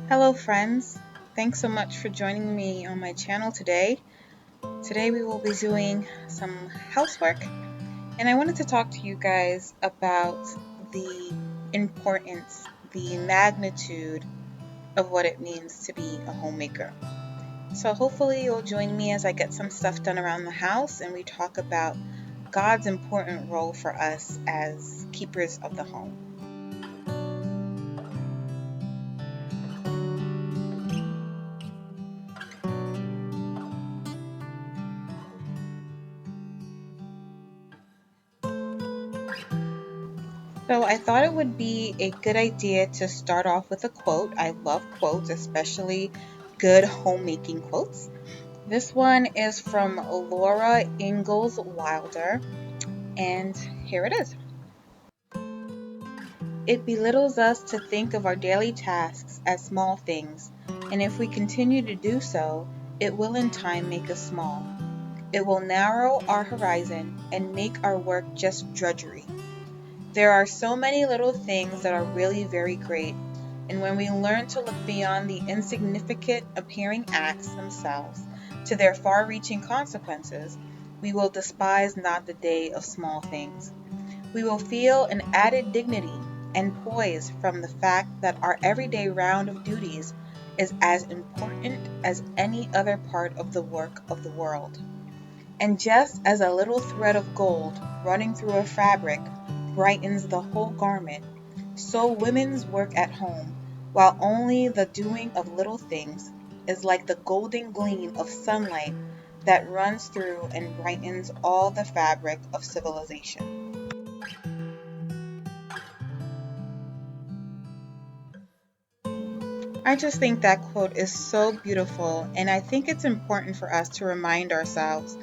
Hello friends, thanks so much for joining me on my channel today. Today we will be doing some housework and I wanted to talk to you guys about the importance, the magnitude of what it means to be a homemaker. So hopefully you'll join me as I get some stuff done around the house and we talk about God's important role for us as keepers of the home. So I thought it would be a good idea to start off with a quote. I love quotes, especially good homemaking quotes. This one is from Laura Ingalls Wilder, and here it is. It belittles us to think of our daily tasks as small things, and if we continue to do so, it will in time make us small. It will narrow our horizon and make our work just drudgery. There are so many little things that are really very great, and when we learn to look beyond the insignificant appearing acts themselves to their far-reaching consequences, we will despise not the day of small things. We will feel an added dignity and poise from the fact that our everyday round of duties is as important as any other part of the work of the world. And just as a little thread of gold running through a fabric brightens the whole garment, so women's work at home, while only the doing of little things, is like the golden gleam of sunlight that runs through and brightens all the fabric of civilization. I just think that quote is so beautiful, and I think it's important for us to remind ourselves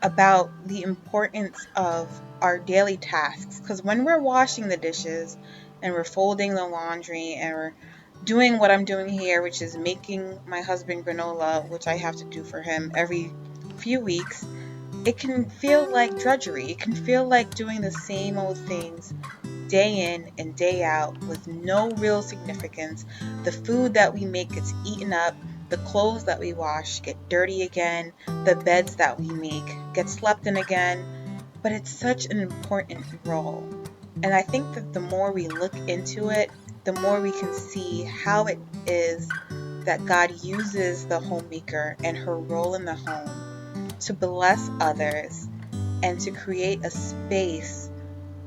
about the importance of our daily tasks. Because when we're washing the dishes and we're folding the laundry and we're doing what I'm doing here, which is making my husband granola, which I have to do for him every few weeks, it can feel like drudgery. It can feel like doing the same old things day in and day out with no real significance. The food that we make gets eaten up, the clothes that we wash get dirty again, the beds that we make get slept in again, but it's such an important role. And I think that the more we look into it, the more we can see how it is that God uses the homemaker and her role in the home to bless others and to create a space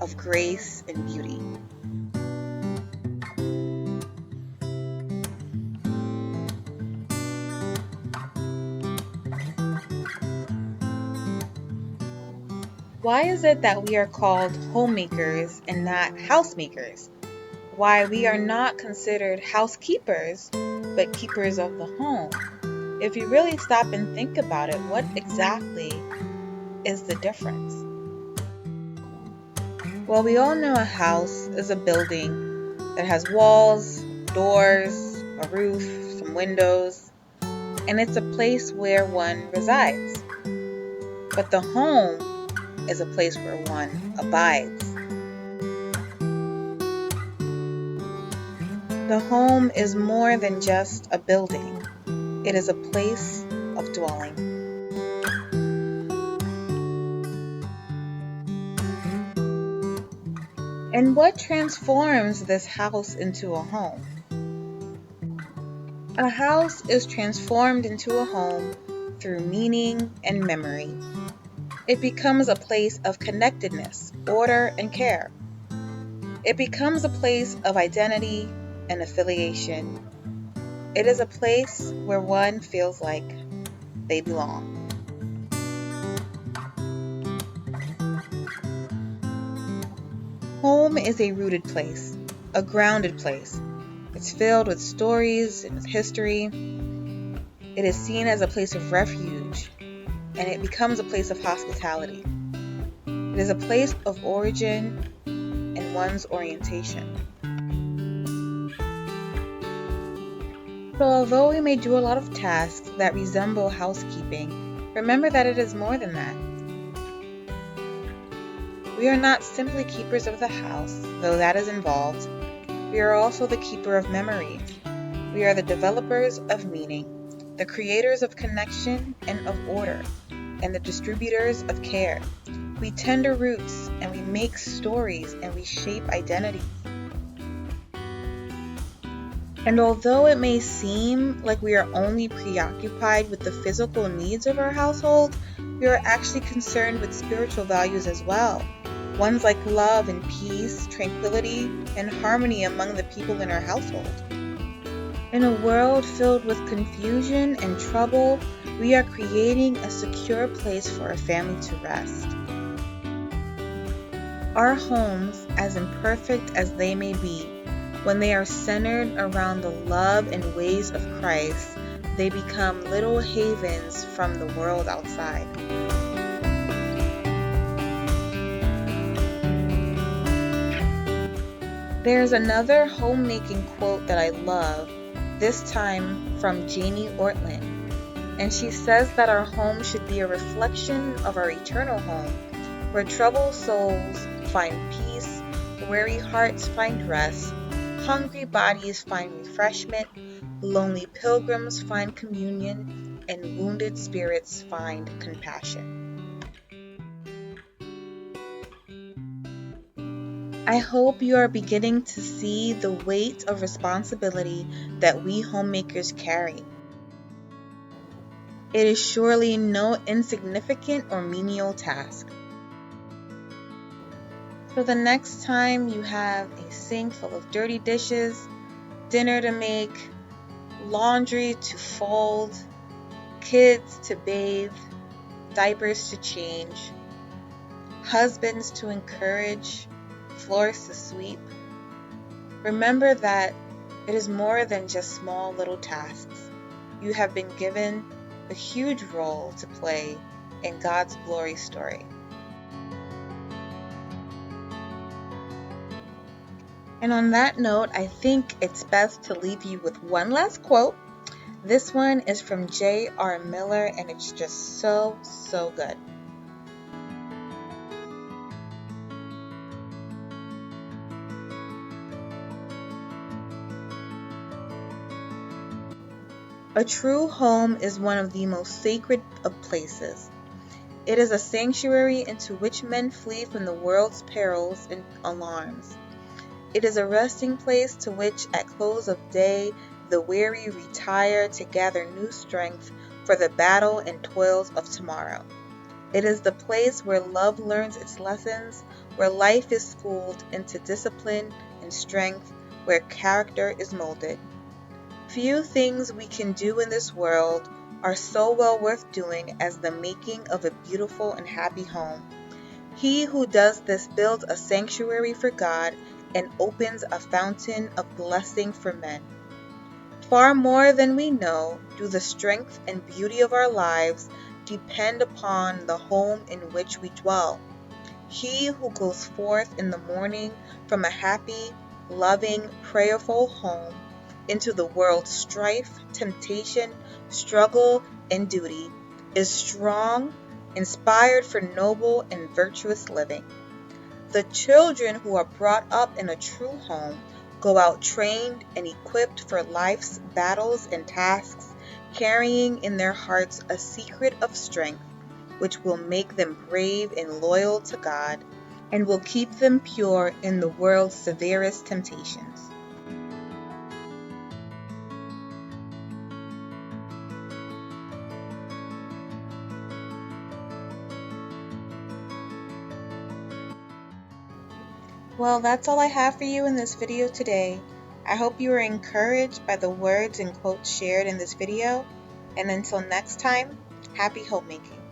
of grace and beauty. Why is it that we are called homemakers and not housemakers? Why we are not considered housekeepers, but keepers of the home? If you really stop and think about it, what exactly is the difference? Well, we all know a house is a building that has walls, doors, a roof, some windows, and it's a place where one resides. But the home is a place where one abides. The home is more than just a building. It is a place of dwelling. And what transforms this house into a home? A house is transformed into a home through meaning and memory. It becomes a place of connectedness, order, and care. It becomes a place of identity and affiliation. It is a place where one feels like they belong. Home is a rooted place, a grounded place. It's filled with stories and with history. It is seen as a place of refuge, and it becomes a place of hospitality. It is a place of origin and one's orientation. So although we may do a lot of tasks that resemble housekeeping, remember that it is more than that. We are not simply keepers of the house, though that is involved. We are also the keeper of memories. We are the developers of meaning, the creators of connection and of order, and the distributors of care. We tender roots and we make stories and we shape identities. And although it may seem like we are only preoccupied with the physical needs of our household, we are actually concerned with spiritual values as well. Ones like love and peace, tranquility, and harmony among the people in our household. In a world filled with confusion and trouble, we are creating a secure place for our family to rest. Our homes, as imperfect as they may be, when they are centered around the love and ways of Christ, they become little havens from the world outside. There's another homemaking quote that I love, this time from Janie Ortlund. And she says that our home should be a reflection of our eternal home, where troubled souls find peace, weary hearts find rest, hungry bodies find refreshment, lonely pilgrims find communion, and wounded spirits find compassion. I hope you are beginning to see the weight of responsibility that we homemakers carry. It is surely no insignificant or menial task. So the next time you have a sink full of dirty dishes, dinner to make, laundry to fold, kids to bathe, diapers to change, husbands to encourage, floors to sweep, remember that it is more than just small little tasks. You have been given a huge role to play in God's glory story. And on that note, I think it's best to leave you with one last quote. This one is from J.R. Miller, and it's just so good. A true home is one of the most sacred of places. It is a sanctuary into which men flee from the world's perils and alarms. It is a resting place to which at close of day the weary retire to gather new strength for the battle and toils of tomorrow. It is the place where love learns its lessons, where life is schooled into discipline and strength, where character is molded. Few things we can do in this world are so well worth doing as the making of a beautiful and happy home. He who does this builds a sanctuary for God and opens a fountain of blessing for men. Far more than we know do the strength and beauty of our lives depend upon the home in which we dwell. He who goes forth in the morning from a happy, loving, prayerful home into the world's strife, temptation, struggle, and duty is strong, inspired for noble and virtuous living. The children who are brought up in a true home go out trained and equipped for life's battles and tasks, carrying in their hearts a secret of strength, which will make them brave and loyal to God, and will keep them pure in the world's severest temptations. Well, that's all I have for you in this video today. I hope you were encouraged by the words and quotes shared in this video. And until next time, happy homemaking.